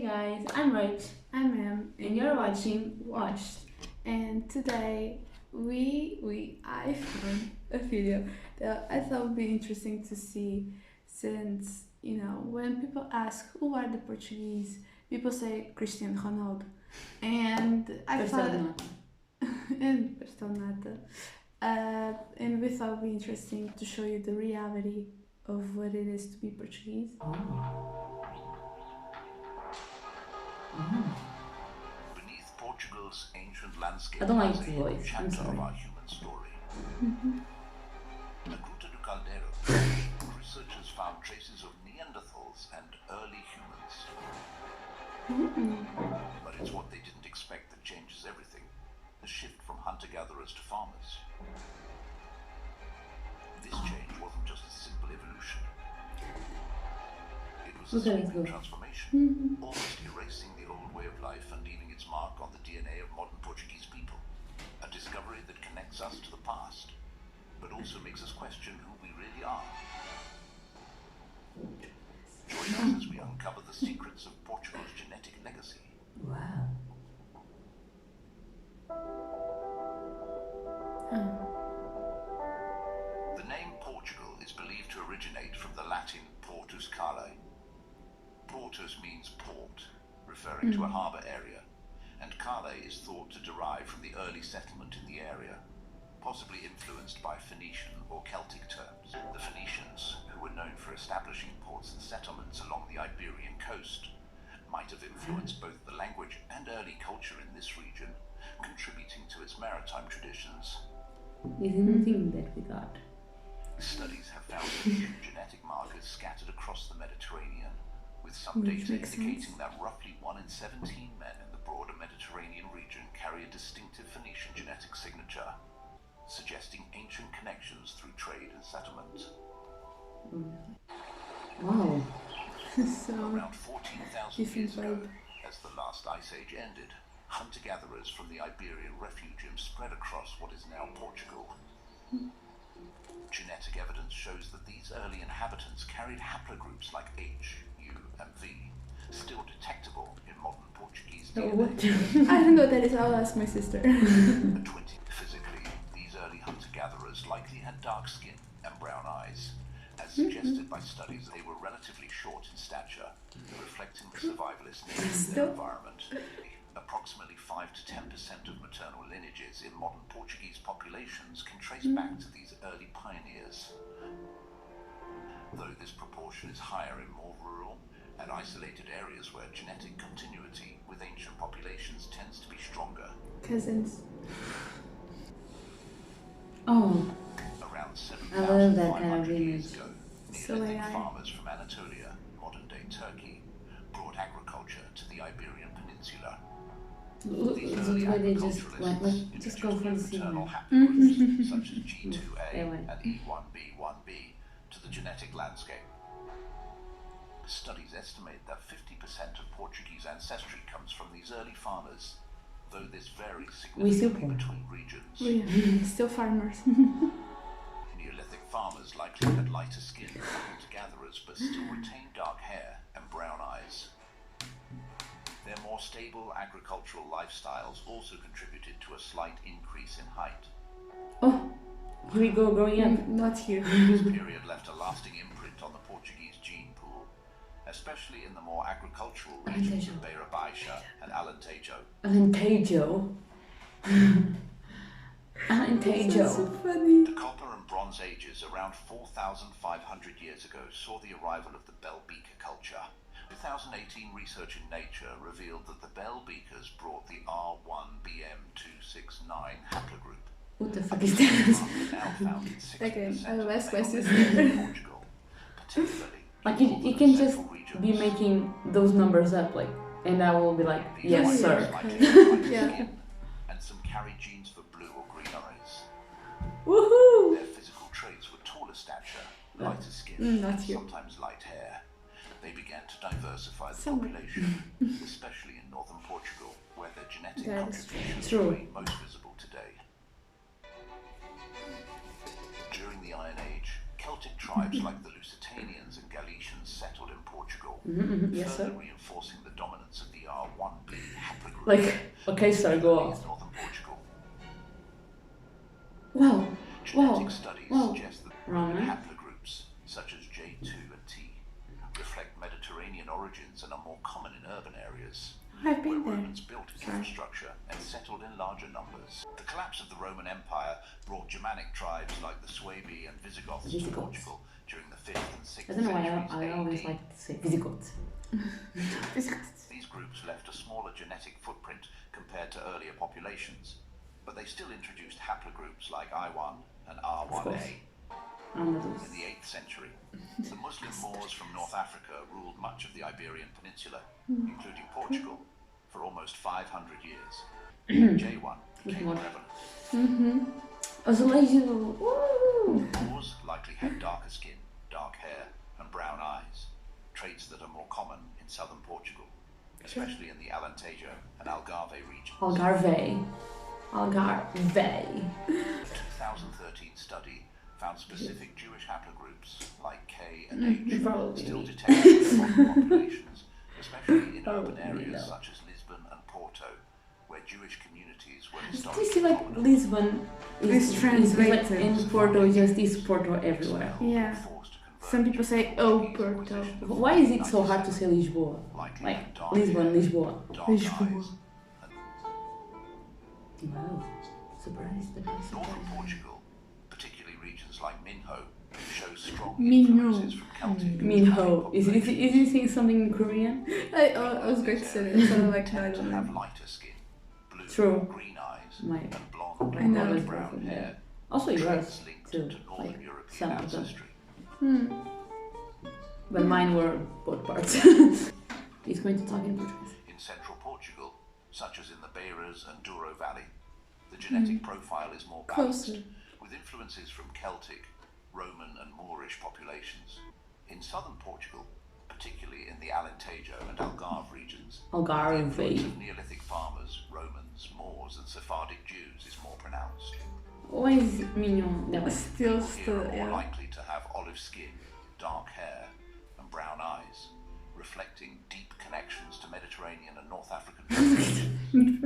Hey guys, I'm Rach, I'm Em, and you're watching Watched. And today I found a video that I thought would be interesting to see, since when people ask who are the Portuguese, people say Cristiano Ronaldo, and I thought Persona. and Personata, and we thought it would be interesting to show you the reality of what it is to be Portuguese. Beneath Portugal's ancient landscape I don't like lies the a hidden voice, I'm chapter of sorry. our human story. In the Gruta do Caldeiro, researchers found traces of Neanderthals and early humans. But it's what they didn't expect that changes everything. The shift from hunter-gatherers to farmers. This change wasn't just a simple evolution. It was a Okay, sweeping good. transformation, almost erasing the old way of life and leaving its mark on the DNA of modern Portuguese people. A discovery that connects us to the past, but also makes us question who we really are. Join us as we uncover the secrets of Portugal's genetic legacy. Wow. The name Portugal is believed to originate from the Latin portus cale. Portus means port, referring to a harbour area, and cale is thought to derive from the early settlement in the area, possibly influenced by Phoenician or Celtic terms. The Phoenicians, who were known for establishing ports and settlements along the Iberian coast, might have influenced both the language and early culture in this region, contributing to its maritime traditions. Isn't the thing that we got? Studies have found ancient genetic markers scattered across the Mediterranean, with some Which data makes indicating sense. that roughly 1 in 17 men in the broader Mediterranean region carry a distinctive Phoenician genetic signature, suggesting ancient connections through trade and settlement. Wow. So Around 14,000 different years ago, vibe. as the last ice age ended, hunter-gatherers from the Iberian refugium spread across what is now Portugal. Genetic evidence shows that these early inhabitants carried haplogroups like H, U, and V, still detectable in modern Portuguese Oh, DNA. what? I don't know what that is. I'll ask my sister. At 20, physically, these early hunter-gatherers likely had dark skin and brown eyes, as suggested by studies they were relatively short in stature, reflecting the survivalist nature of their environment. Approximately 5 to 10% of maternal lineages in modern Portuguese populations can trace back to these early pioneers. Though this proportion is higher in more rural and isolated areas where genetic continuity with ancient populations tends to be stronger. Cousins. Oh, Around I love that 7,500 kind of years image. ago, So Neolithic AI. farmers from Anatolia, modern-day Turkey, brought agriculture to the Iberian Peninsula. look, These the early way they just agriculturalists like just go for the introduced new scene. maternal haplogroups such as G2A They went. and E1B1B to the genetic landscape. Studies estimate that 50% of Portuguese ancestry comes from these early farmers, though this varies We still significantly poor. between regions. Yeah, still farmers. Neolithic farmers likely had lighter skin than hunter-gatherers, but still retained dark hair and brown eyes. Their more stable agricultural lifestyles also contributed to a slight increase in height. Oh, here we go, growing up. Not here. This period left a lasting imprint on the Portuguese gene pool, especially in the more agricultural regions of Beira Baixa and Alentejo. Alentejo. That's so Alentejo. funny. The Copper and Bronze Ages, around 4,500 years ago, saw the arrival of the Bell Beaker culture. 2018 research in Nature revealed that the Bell Beakers brought the R1BM269 haplogroup. What the fuck is that? Now found in 60% Okay, of I'll ask my male sister. males in Portugal, particularly Like in you northern can and just central regions. be making those numbers up, like, and I will be like, These yes, white sir. males likely have lighter Yeah. skin, and some carry genes for blue or green eyes. Woohoo! Their physical traits were taller stature, lighter skin, not and here. sometimes light hair. They began to diversify the Somewhere. population, especially in northern Portugal, where their genetic That is contributions true. remain most visible today. During the Iron Age, Celtic tribes like the Lusitanians and Galicians settled in Portugal, Yes, further sir. reinforcing the dominance Like, okay, sir, go on. Northern Portugal. Wow. Genetic studies Wow. suggest that Roman. haplogroups, such as J2 and T, reflect Mediterranean origins and are more common in urban areas, I've where been there. Romans built infrastructure and settled in larger numbers. The collapse of the Roman Empire brought Germanic tribes like the Suebi and Visigoths to Portugal during the 5th and 6th I don't know why centuries I always AD. like to say Visigoth. These groups left a smaller genetic footprint compared to earlier populations, but they still introduced haplogroups like I1 and R1A. In the 8th century, the Muslim Moors from North Africa ruled much of the Iberian Peninsula, including Portugal, for almost 500 years. J1 became prevalent. Azulejo. Moors likely had darker skin, dark hair, and brown eyes, traits that are more common in southern Portugal, especially in the Alentejo and Algarve regions. Algarve. A 2013 study found specific Jewish haplogroups like K and H Probably. still detected in modern populations, especially in urban Probably areas not. such as Lisbon and Porto, where Jewish communities were Do you historically see like prominent. Lisbon Is like translated. in Porto, is just this Porto everywhere. Yeah. Forced to convert Some people say, oh, Porto. Why is it so hard to say Lisboa? likely Like had dark Lisbon, hair, Lisboa. dark Lisboa. eyes. Wow. Surprised. Northern Portugal, particularly regions like Minho, show strong Minho. influences from Celtic. Minho. Is he saying something in Korean? I was going to say that. It sounded like I Tend to don't have know. lighter skin, blue True. or green eyes, My- and blonde my or God, light it's brown different, hair. Also yours Traits linked too. to Northern Like European some of them. ancestry. But mine were both parts. He's going to talk in Portuguese. In central Portugal, such as in the Beiras and Douro Valley, the genetic profile is more balanced, Closer. with influences from Celtic, Roman and Moorish populations. In southern Portugal, particularly in the Alentejo and Algarve regions, the influence Algarve. of Neolithic farmers, Romans, Moors and Sephardic Jews is more pronounced. Why is Minho? That Still, Here are more yeah. likely to have olive skin, dark hair and brown eyes, reflecting deep connections to Mediterranean and North African populations.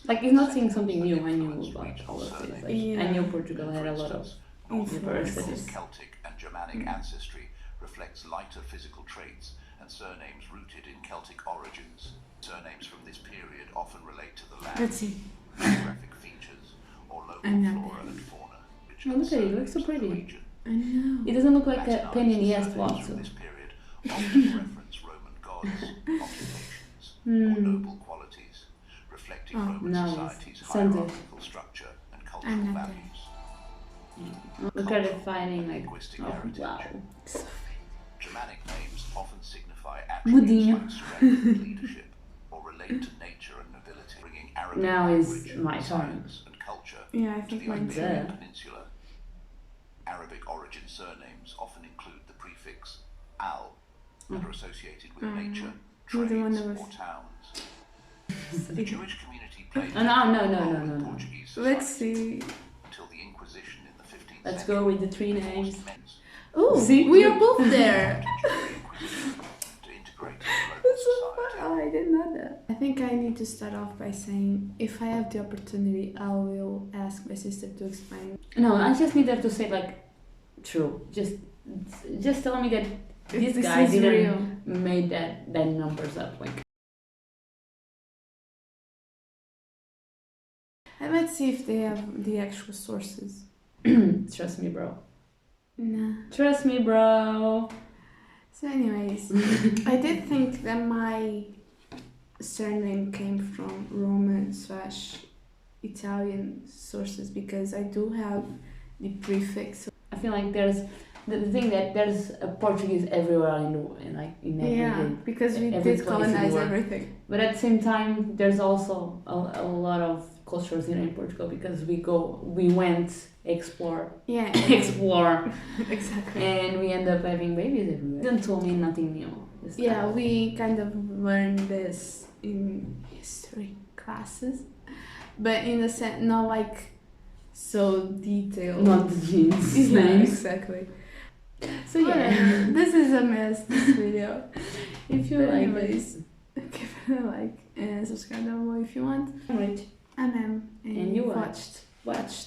Like it's not saying something new. I knew about all of this. Like, Yeah. I knew Portugal had a lot of Northern Portugal's diversities. Celtic and Germanic ancestry reflects lighter physical traits and surnames rooted in Celtic origins. Surnames from this period often relate to the land, Let's see. geographic features, or local I'm not flora and fauna. which Oh, are look at it, it surnames looks so of the pretty. region. I know. It doesn't look like a Latinized penny in the ass surnames lot. from So. this period often reference Roman gods, occupations, or noble qualities, reflecting Roman nice. society's Sounds good. hierarchical structure and cultural I'm not there. values. Look at it finding like. Linguistic Oh, heritage. wow. Germanic names often signify attributes Mudinho. like strength and leadership, or relate to nature and nobility, bringing Arabic Now is language, my turn. science, and culture Yeah, I to think the mine too. Iberian Peninsula. Arabic origin surnames often include the prefix al and are associated with nature, You're the one trades, that was- or towns. The Jewish community played Oh, no, a no, role no, in no, no. Portuguese Let's society see. until the Inquisition in the 15th Let's century go with the three names. forced men Oh, See? we are both there. to integrate into local society. Oh, I didn't know that. I think I need to start off by saying if I have the opportunity, I will ask my sister to explain. No, I just needed to say like, true. Just tell me that this This guy is didn't real. made that numbers up. Like, I might see if they have the actual sources. trust me, bro. Nah. Trust me, bro. So, anyways, I did think that my surname came from Roman/Italian sources because I do have the prefix. I feel like there's the thing that there's a Portuguese everywhere in every Yeah, because we every did place in the colonize world. everything. But at the same time, there's also a lot of cultures here in Portugal because we went explore, Yeah, explore, exactly. and we end up having babies everywhere. Don't tell me nothing new. Just Yeah, we kind of learned this in history classes, but in a sense, not like so detailed. not the genes Yeah, names. exactly. So yeah, Whatever. This is a mess, this video. if you But like anyways, give it a like and subscribe down below if you want. I'm Rach. I'm Em, And you watched watched